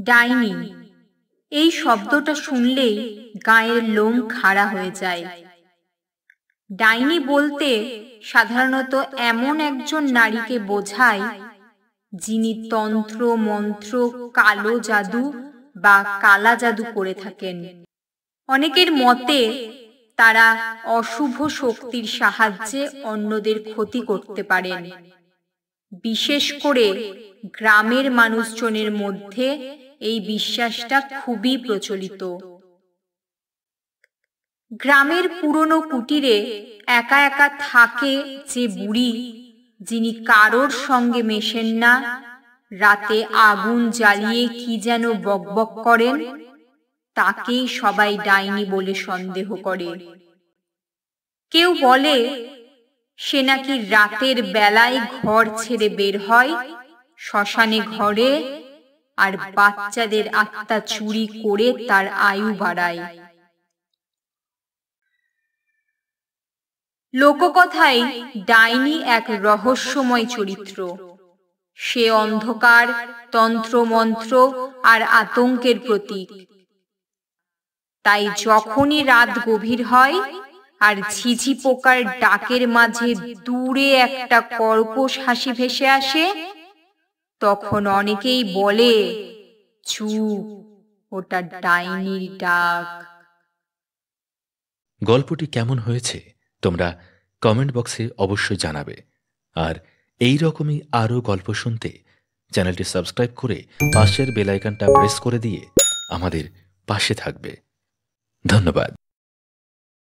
ডাইনি এই শব্দটা শুনলেই গায়ের লোম খাড়া হয়ে যায়। ডাইনি বলতে সাধারণত এমন একজন নারীকে বোঝায় যিনি তন্ত্র মন্ত্র, কালো জাদু বা কালা জাদু করে থাকেন। অনেকের মতে তারা অশুভ শক্তির সাহায্যে অন্যদের ক্ষতি করতে পারেন। বিশেষ করে গ্রামের মানুষজনের মধ্যে এই বিশ্বাসটা খুবই প্রচলিত। গ্রামের পুরনো কুটিরে একা একা থাকে যে বুড়ি, যিনি কারোর সঙ্গে মেশেন না, রাতে আগুন জ্বালিয়ে কি যেন বকবক করেন, তাকেই সবাই ডাইনি বলে সন্দেহ করে। কেউ বলে সে নাকি রাতের বেলায় ঘর ছেড়ে বের হয়, শ্মশানে ঘরে, আর বাচ্চাদের আত্মা চুরি করে তার আয়ু বাড়ায়। লোককথায় ডাইনি এক রহস্যময় চরিত্র। সে অন্ধকার, তন্ত্রমন্ত্র আর আতঙ্কের প্রতীক। তাই যখনই রাত গভীর হয় আর ঝিঝি পোকার ডাকের মাঝে দূরে একটা কর্কশ হাসি ভেসে আসে, তখন অনেকেই বলে, চুপ, ওটা ডাইনির ডাক। গল্পটি কেমন হয়েছে তোমরা কমেন্ট বক্সে অবশ্যই জানাবে। আর এই রকমই আরও গল্প শুনতে চ্যানেলটি সাবস্ক্রাইব করে পাশের বেল আইকনটা প্রেস করে দিয়ে আমাদের পাশে থাকবে। ধন্যবাদ।